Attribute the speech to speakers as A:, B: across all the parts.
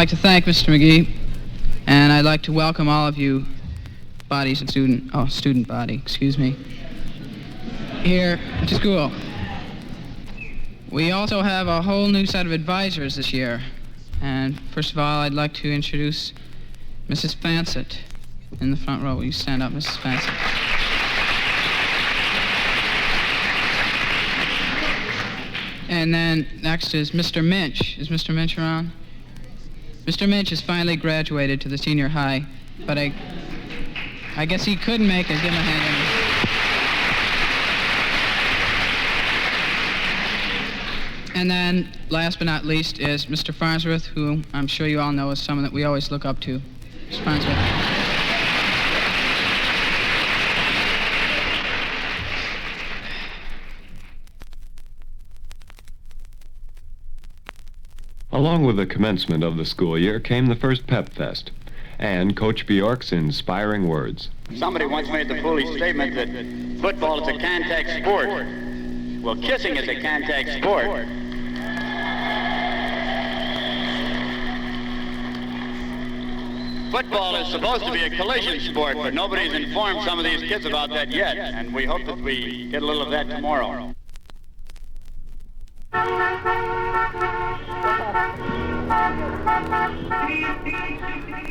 A: like to thank Mr. McGee, and I'd like to welcome all of you bodies and student body, excuse me, here to school. We also have a whole new set of advisors this year. And first of all, I'd like to introduce Mrs. Fansett in the front row. Will you stand up, Mrs. Fansett? And then next is Mr. Minch. Is Mr. Minch around? Mr. Minch has finally graduated to the senior high, but I guess he couldn't make it. Give him a hand. And then, last but not least, is Mr. Farnsworth, who I'm sure you all know is someone that we always look up to. Mr. Farnsworth.
B: Along with the commencement of the school year came the first Pep Fest and Coach Bjork's inspiring words.
C: Somebody once made the foolish statement that football is a contact sport. Well, kissing is a contact sport. Football is supposed to be a collision sport, but nobody's informed some of these kids about that yet, and we hope that we get a little of that tomorrow.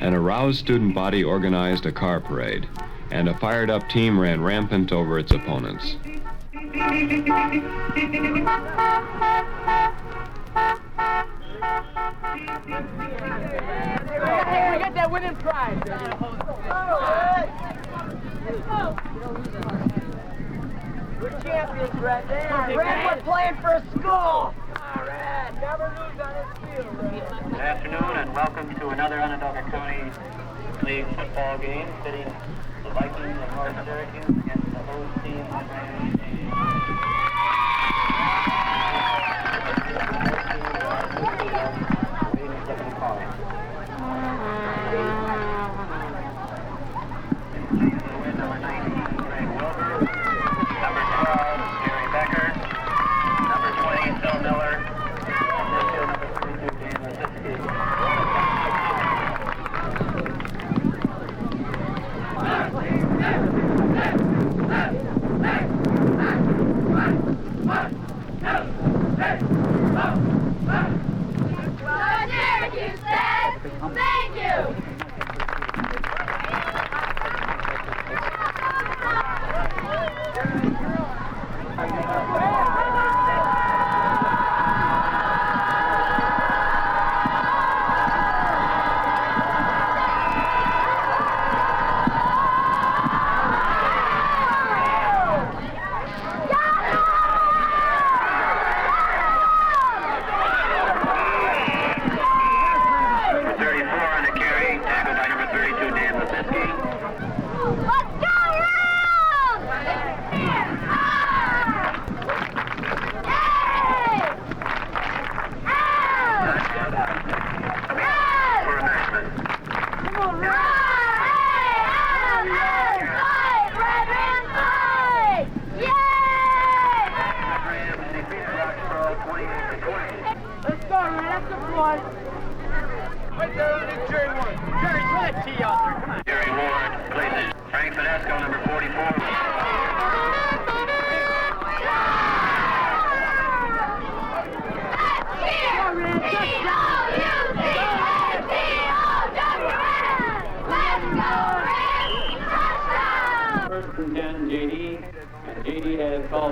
B: An aroused student body organized a car parade, and a fired-up team ran rampant over its opponents.
D: Hey, we got that winning prize. We're champions, Red. Red, we're playing for a school. All right, never lose on this field.
E: Good afternoon and welcome to another Onondaga County League football game pitting the Vikings of North Syracuse against the host team of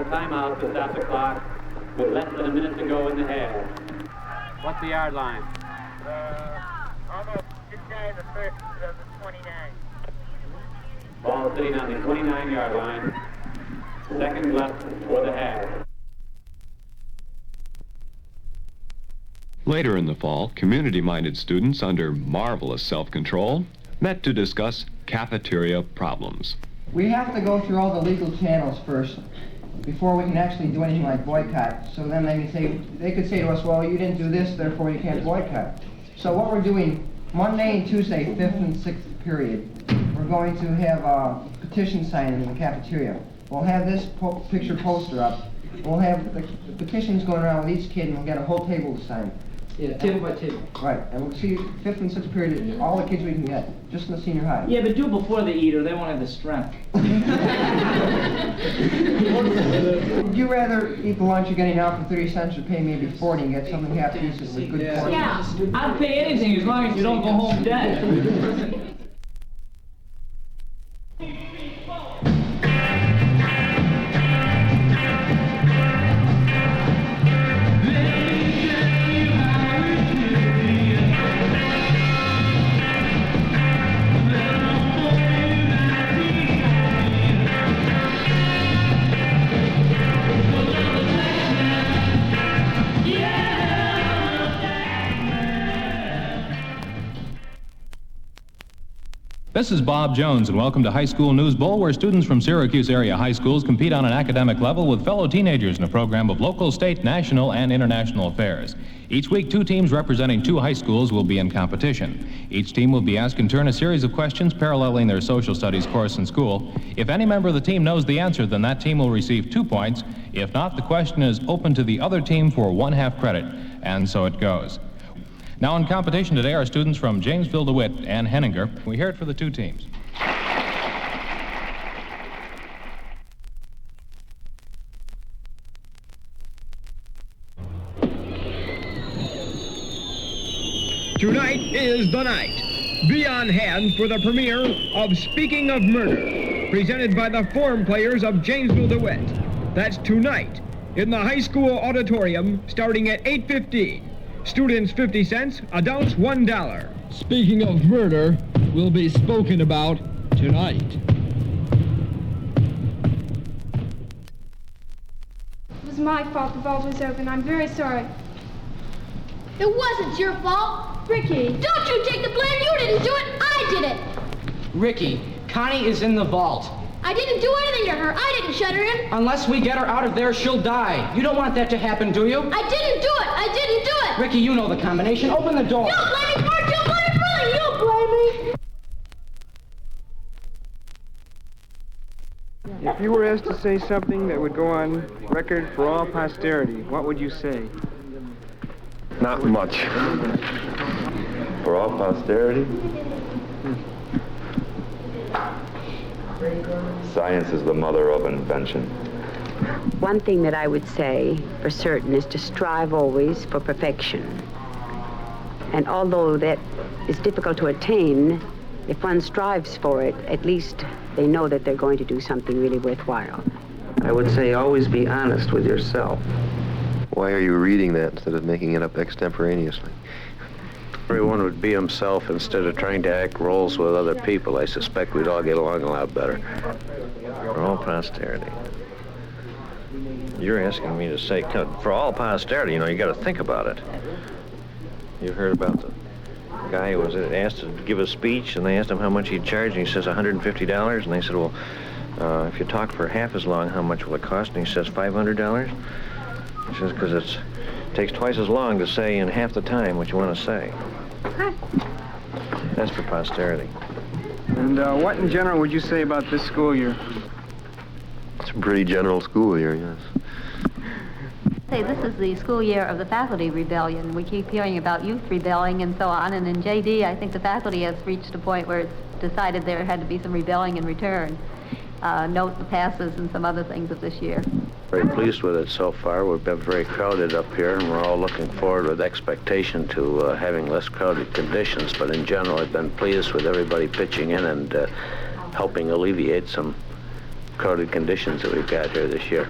E: timeout to stop the clock with less than a minute to go in the half.
F: What's the yard line?
D: Almost just shy of the first of the 29.
E: Ball sitting on the 29-yard line. Seconds left for the half.
B: Later in the fall, community-minded students under marvelous self-control met to discuss cafeteria problems.
G: We have to go through all the legal channels first before we can actually do anything like boycott. So then they could say to us, well, you didn't do this, therefore you can't boycott. So what we're doing, Monday and Tuesday, 5th and 6th period, we're going to have a petition signing in the cafeteria. We'll have this picture poster up. We'll have the petitions going around with each kid, and we'll get a whole table to sign.
H: Yeah, table by table.
G: Right, and we'll see 5th and 6th period, all the kids we can get, just in the senior high.
H: Yeah, but do before they eat or they won't have the strength.
G: Would you rather eat the lunch you're getting now for 30 cents or pay maybe 40 and get something half decent with good portion?
H: Yeah, I'd pay anything as long as you don't go home dead.
I: This is Bob Jones, and welcome to High School News Bowl, where students from Syracuse area high schools compete on an academic level with fellow teenagers in a program of local, state, national, and international affairs. Each week, 2 teams representing 2 high schools will be in competition. Each team will be asked in turn a series of questions paralleling their social studies course in school. If any member of the team knows the answer, then that team will receive 2 points. If not, the question is open to the other team for 1/2 credit, and so it goes. Now in competition today are students from Jamesville-DeWitt and Henninger. We hear it for the 2 teams.
J: Tonight is the night. Be on hand for the premiere of Speaking of Murder, presented by the form players of Jamesville-DeWitt. That's tonight in the high school auditorium starting at 8:15. Students 50 cents, adults $1.
K: Speaking of murder, will be spoken about tonight.
L: It was my fault the vault was open. I'm very sorry.
M: It wasn't your fault.
L: Ricky.
M: Don't you take the blame. You didn't do it. I did it.
H: Ricky, Connie is in the vault.
M: I didn't do anything to her. I didn't shut her in.
H: Unless we get her out of there, she'll die. You don't want that to happen, do you?
M: I didn't do it. I didn't do it.
H: Ricky, you know the combination. Open the door.
M: You blame me for it. You blame me for it. You blame me.
N: If you were asked to say something that would go on record for all posterity, what would you say?
B: Not much. For all posterity? Science is the mother of invention.
O: One thing that I would say for certain is to strive always for perfection. And although that is difficult to attain, if one strives for it, at least they know that they're going to do something really worthwhile.
P: I would say always be honest with yourself.
Q: Why are you reading that instead of making it up extemporaneously?
P: Everyone would be himself instead of trying to act roles with other people. I suspect we'd all get along a lot better.
R: For all posterity. You're asking me to say, for all posterity, you know, you got to think about it. You heard about the guy who was asked to give a speech, and they asked him how much he'd charge, and he says $150, and they said, well, if you talk for half as long, how much will it cost? And he says $500. He says, because it takes twice as long to say in half the time what you want to say. That's for posterity.
N: And what in general would you say about this school year?
Q: It's a pretty general school year, yes.
S: Say, this is the school year of the faculty rebellion. We keep hearing about youth rebelling and so on, and in JD, I think the faculty has reached a point where it's decided there had to be some rebelling in return. Note the passes and some other things of this year.
P: Very pleased with it so far. We've been very crowded up here, and we're all looking forward with expectation to having less crowded conditions. But in general, I've been pleased with everybody pitching in and helping alleviate some crowded conditions that we've got here this year.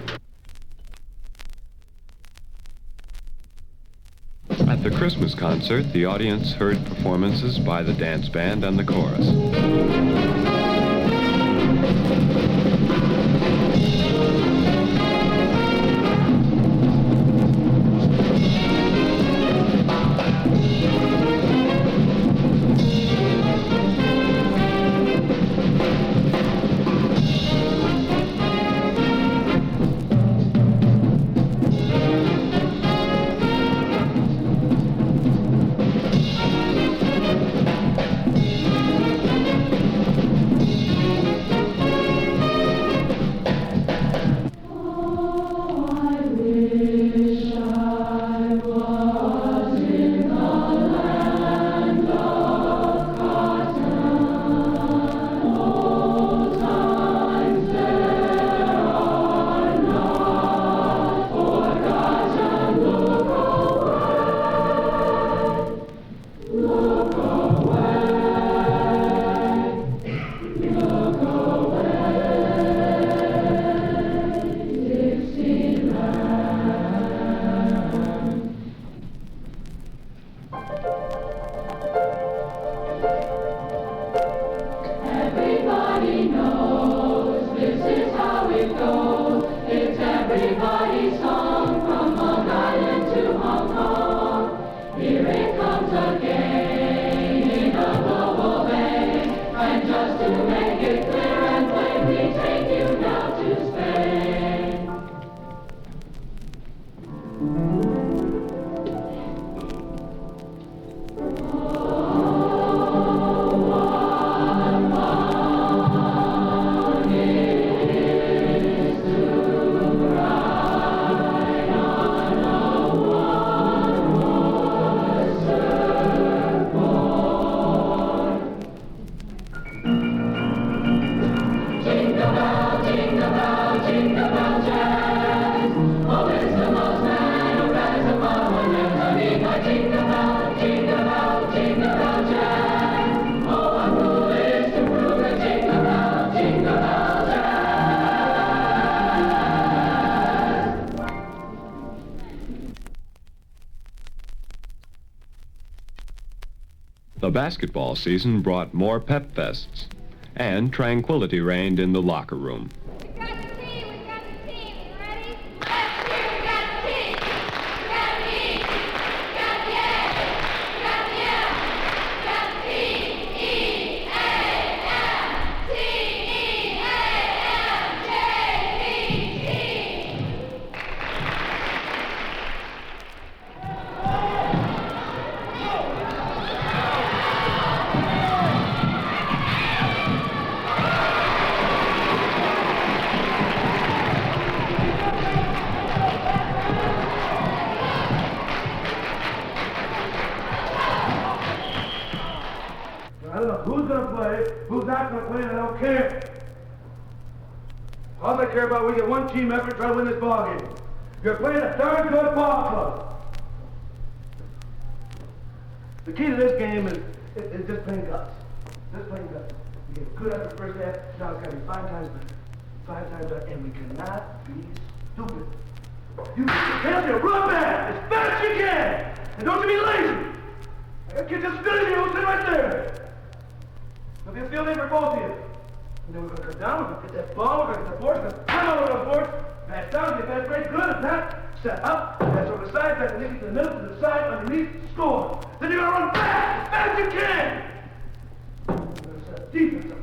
B: At the Christmas concert, the audience heard performances by the dance band and the chorus.
D: just to make it clear and plain, we take you now to Spain.
B: The basketball season brought more pep fests, and tranquility reigned in the locker room.
T: I don't know who's going to play, who's not going to play, and I don't care. All I care about, we get one team effort to try to win this ball game. You're playing a darn good ball club. The key to this game is just plain guts. Just plain guts. We get good after the first half, now it's got to be 5 times better. 5 times better, and we cannot be stupid. You have to run back as fast as you can, and don't you be lazy. That kid just stood in you, sit right there. There'll be a field day for both of you. And then we're going to come down, we're going to get that ball, we're going to get the boards, we're going to come over the boards, pass down, get that break, good, if not, set up, pass over the side, back to the middle, to the side, underneath, score. Then you're going to run back as fast as you can. We're going to set defense up.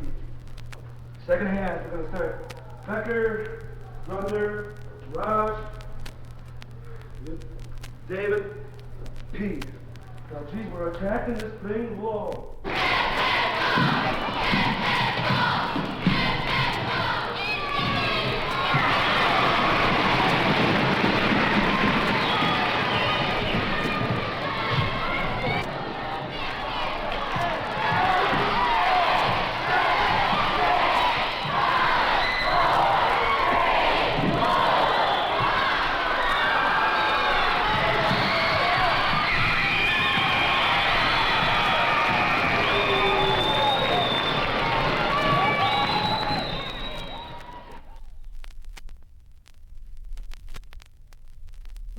T: Second half, we're going to start Becker, Brother, Raj, David, P. Now, geez, we're attacking this thing low.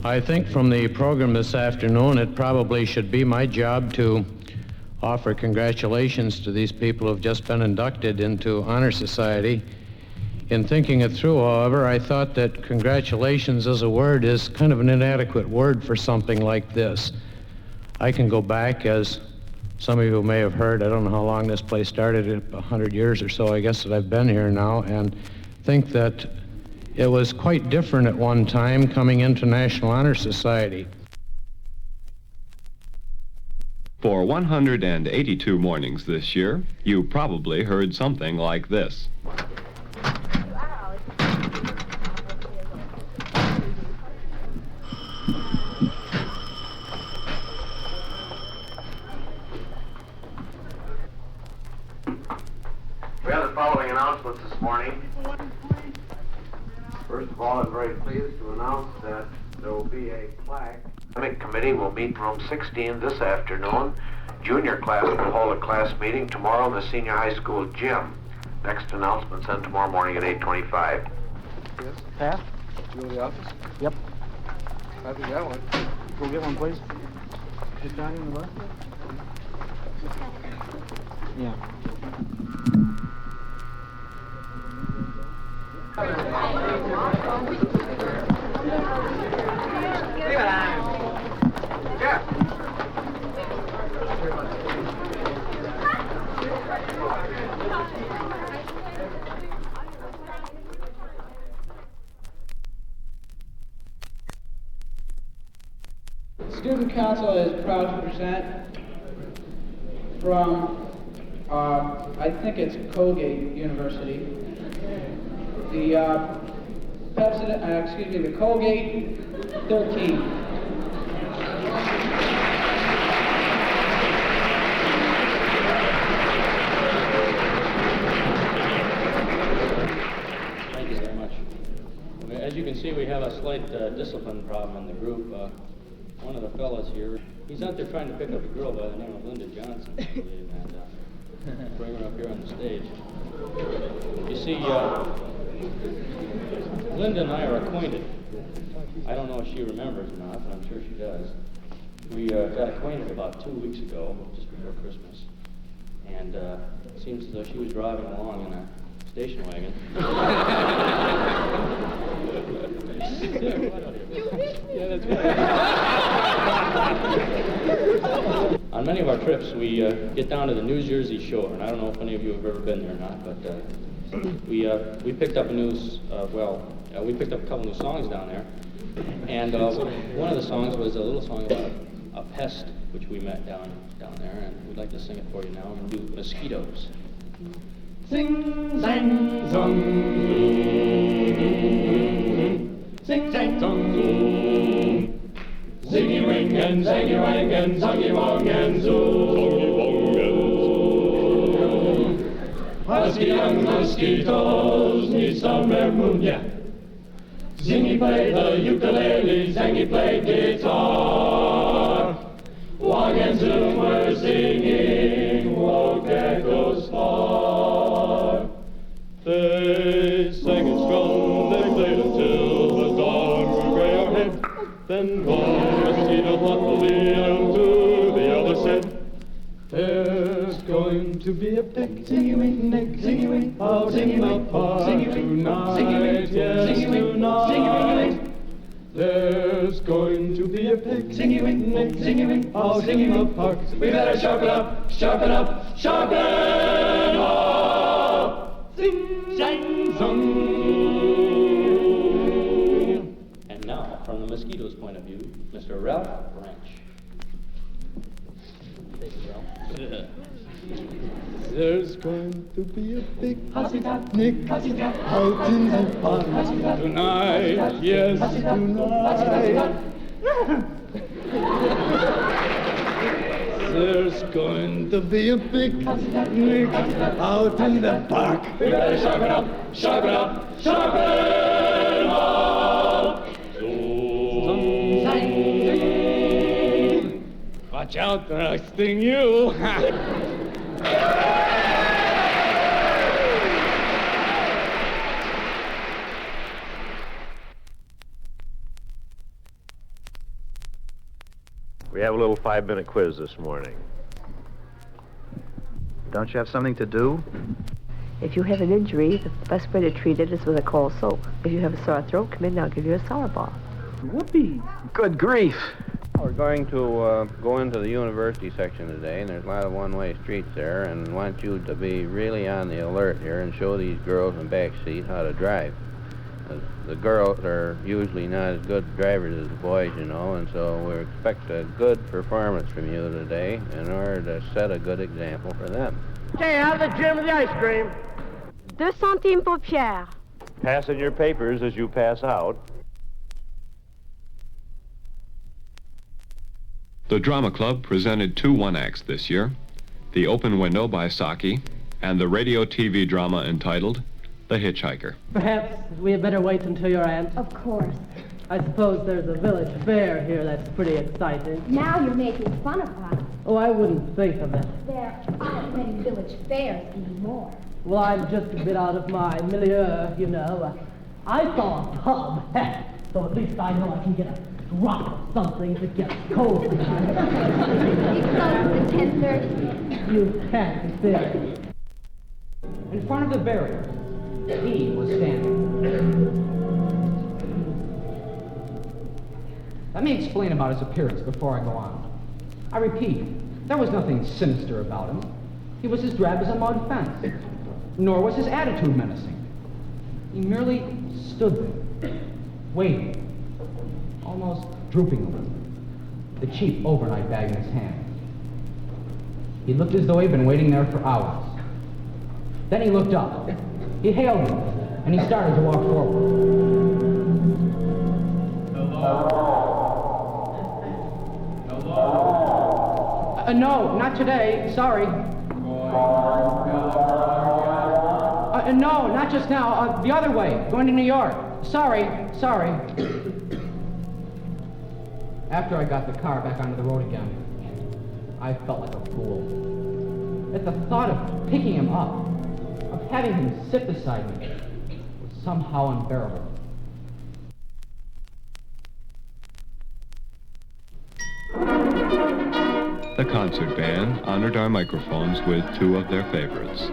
U: I think from the program this afternoon, it probably should be my job to offer congratulations to these people who have just been inducted into Honor Society. In thinking it through, however, I thought that congratulations as a word is kind of an inadequate word for something like this. I can go back, as some of you may have heard, I don't know how long this place started, 100 years or so, I guess, that I've been here now, and think that it was quite different at one time coming into National Honor Society.
B: For 182 mornings this year, you probably heard something like this.
P: We have the following announcements this morning. First of all, I'm very pleased to announce that there will be a plaque. The Academic Committee will meet in room 16 this afternoon. Junior class will hold a class meeting tomorrow in the senior high school gym. Next announcement sent tomorrow morning at 8:25.
N: Yes, Pat? You go to the office? Yep. I think got one. Go get one, please. Is Johnny in the bus? Yeah.
A: Student Council is proud to present from, I think it's Colgate University, the the Colgate 13.
V: Thank you very much. As you can see, we have a slight discipline problem in the group. One of the fellas here, he's out there trying to pick up a girl by the name of Linda Johnson, I believe, and bring her up here on the stage. You see, Linda and I are acquainted. I don't know if she remembers or not, but I'm sure she does. We got acquainted about 2 weeks ago, just before Christmas, and it seems as though she was driving along in a station wagon. Yeah, that's right. On many of our trips, we get down to the New Jersey shore, and I don't know if any of you have ever been there or not, but we picked up we picked up a couple new songs down there, and one of the songs was a little song about a pest which we met down there, and we'd like to sing it for you now. We'll do Mosquitoes.
D: Sing, sang, song. Sing, sang, song. Zingy ring and zangy wang and zongy wong and zoo. Husky young mosquitoes need some ammonia. Zingy played the ukulele, zangy played guitar. Wong and Zoom were singing, woke echoes far.
W: They sang it strong, they played until the dawn grew gray overhead. Then one mosquito thoughtfully unto the other said, there's going to be a picnic, zingy-wing, out in the park tonight, yes, tonight. There's going to be a picnic, zingy-wing, out in the park.
D: We better sharpen up, sharpen up, sharpen up. Sing, sang, song.
V: And now, from the mosquito's point of view, Mr. Ralph Branch. Thank you, Ralph.
W: There's going to be a big picnic out in the park tonight, yes, tonight. There's going to be a big picnic out in the park.
D: We better sharpen up, sharpen up, sharpen up.
W: Watch out, they'll sting you.
R: We have a little 5-minute quiz this morning.
Q: Don't you have something to do?
O: If you have an injury, the best way to treat it is with a cold soap. If you have a sore throat, come in and I'll give you a sour ball.
Q: Whoopee! Good grief!
X: We're going to go into the university section today, and there's a lot of one-way streets there, and want you to be really on the alert here and show these girls in the back seat how to drive. The girls are usually not as good drivers as the boys, you know, and so we expect a good performance from you today in order to set a good example for them.
D: Okay, how's the gym with the ice cream?
M: 2 centimes pour Pierre.
R: Pass in your papers as you pass out.
B: The Drama Club presented 2 one-acts this year, The Open Window by Saki, and the radio-TV drama entitled The Hitchhiker.
Y: Perhaps we had better wait until your aunt.
L: Of course.
Y: I suppose there's a village fair here that's pretty exciting.
L: Now you're making fun of us.
Y: Oh, I wouldn't think of it.
L: There aren't many village fairs anymore.
Y: Well, I'm just a bit out of my milieu, you know. I saw a pub, so at least I know I can get a drop of something if it gets cold.
L: It closes at 10:30.
Y: You can't be serious.
H: In front of the barrier, he was standing. Let me explain about his appearance before I go on. I repeat, there was nothing sinister about him. He was as drab as a mud fence. nor was his attitude menacing. He merely stood there, waiting, almost drooping a little, the cheap overnight bag in his hand. He looked as though he'd been waiting there for hours. Then he looked up. He hailed me, and he started to walk forward. No, not today. Sorry. No, not just now. The other way, going to New York. Sorry. After I got the car back onto the road again, I felt like a fool. At the thought of picking him up, of having him sit beside me, was somehow unbearable.
B: The concert band honored our microphones with two of their favorites.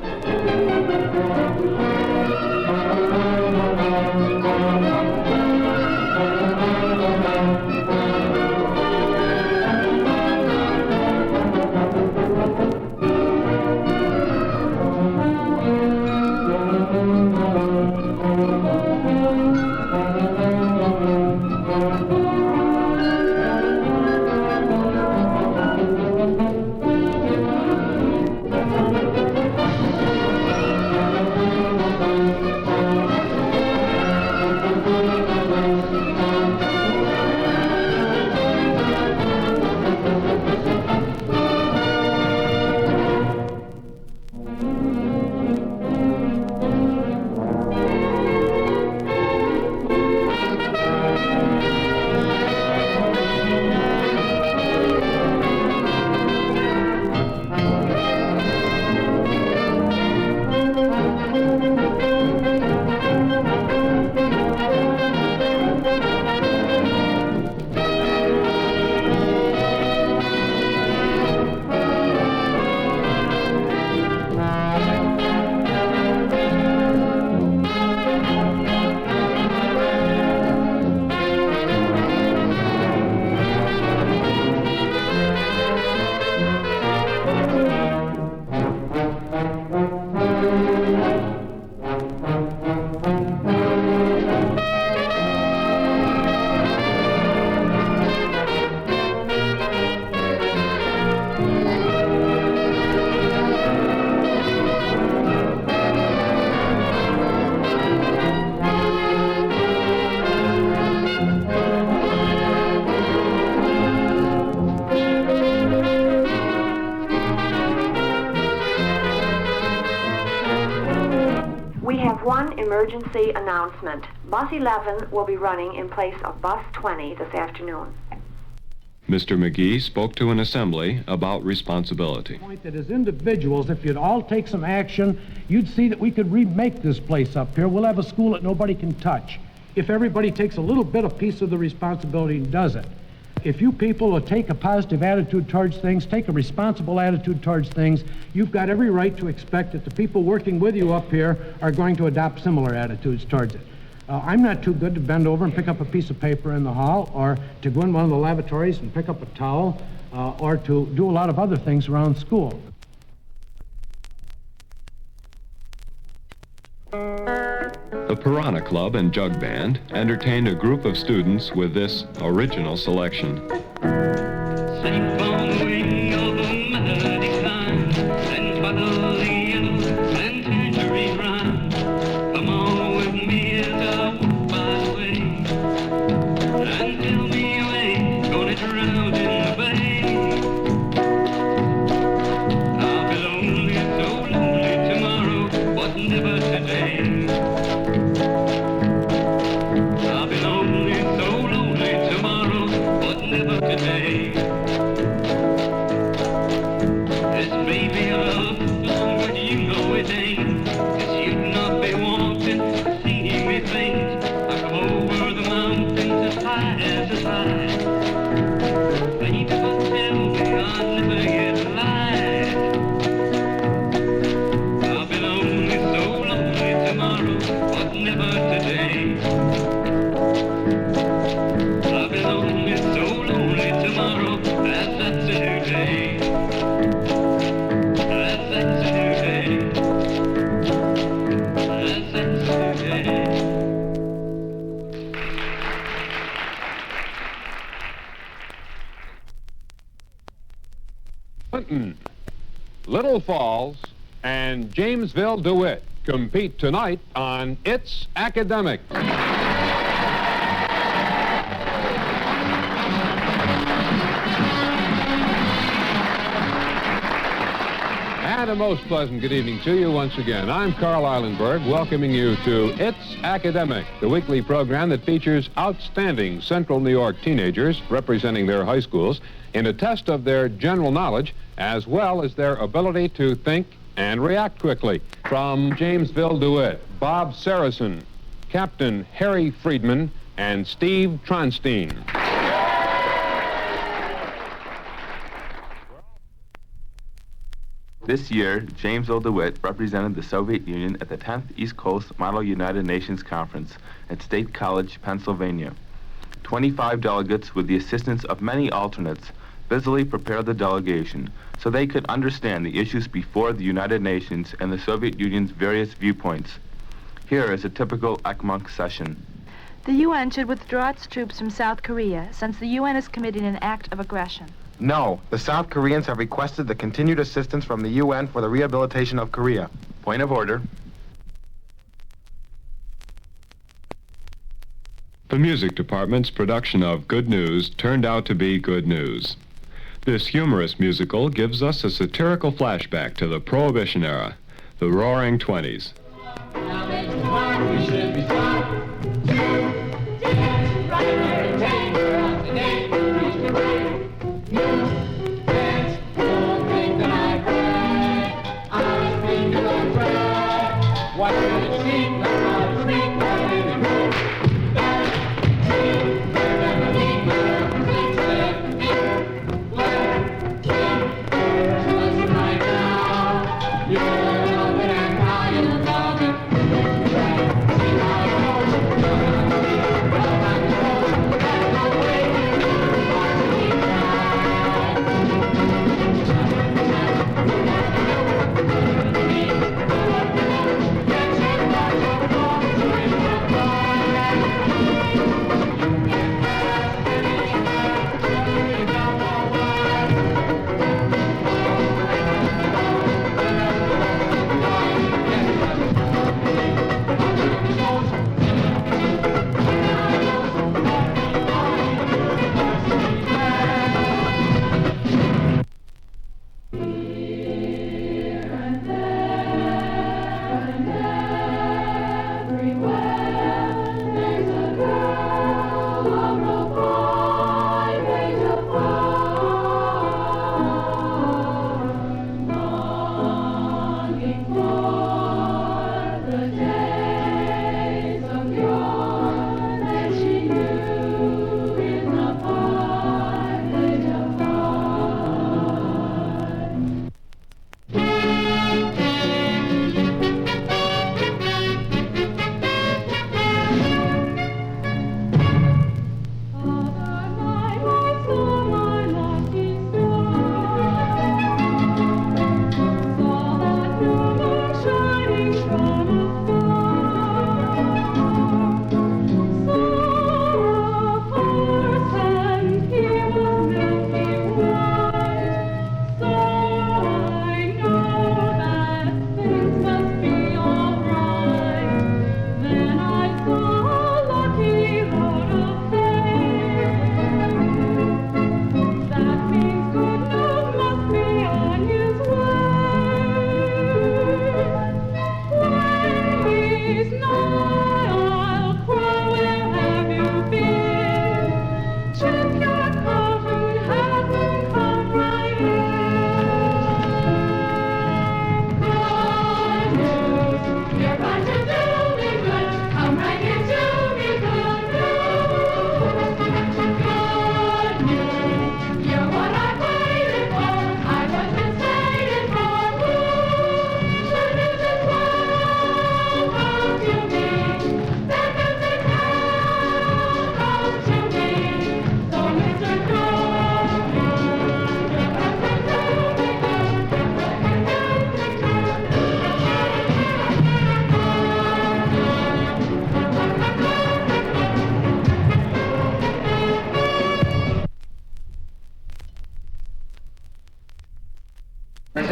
C: Emergency announcement. Bus 11 will be running in place of Bus 20 this afternoon.
B: Mr. McGee spoke to an assembly about responsibility.
E: Point that as individuals, if you'd all take some action, you'd see that we could remake this place up here. We'll have a school that nobody can touch. If everybody takes a little bit of piece of the responsibility and does it. If you people will take a positive attitude towards things, take a responsible attitude towards things, you've got every right to expect that the people working with you up here are going to adopt similar attitudes towards it. I'm not too good to bend over and pick up a piece of paper in the hall, or to go in one of the lavatories and pick up a towel, or to do a lot of other things around school.
B: The Piranha Club and Jug Band entertained a group of students with this original selection.
W: Never
F: Falls and Jamesville-DeWitt compete tonight on It's Academic. And a most pleasant good evening to you once again. I'm Carl Eilenberg, welcoming you to It's Academic, the weekly program that features outstanding Central New York teenagers representing their high schools in a test of their general knowledge as well as their ability to think and react quickly. From Jamesville-DeWitt, Bob Saracen, Captain Harry Friedman, and Steve Tronstein.
G: This year, Jamesville-DeWitt represented the Soviet Union at the 10th East Coast Model United Nations Conference at State College, Pennsylvania. 25 delegates, with the assistance of many alternates, busily prepared the delegation so they could understand the issues before the United Nations and the Soviet Union's various viewpoints. Here is a typical ECMONC session.
I: The UN should withdraw its troops from South Korea since the UN is committing an act of aggression.
J: No, the South Koreans have requested the continued assistance from the UN for the rehabilitation of Korea.
G: Point of order.
B: The music department's production of Good News turned out to be good news. This humorous musical gives us a satirical flashback to the Prohibition era, the Roaring '20s.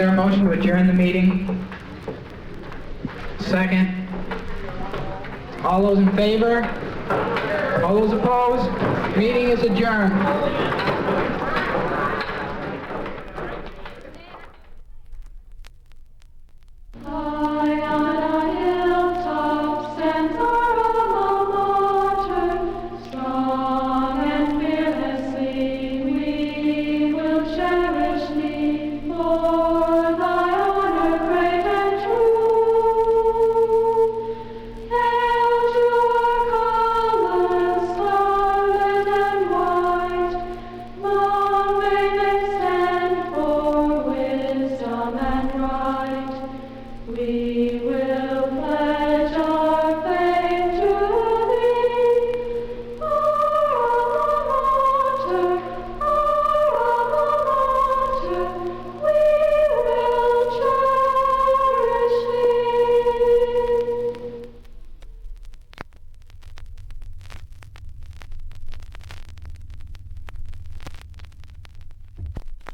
A: there a motion to adjourn the meeting? Second. All those in favor? All those opposed? Meeting is adjourned.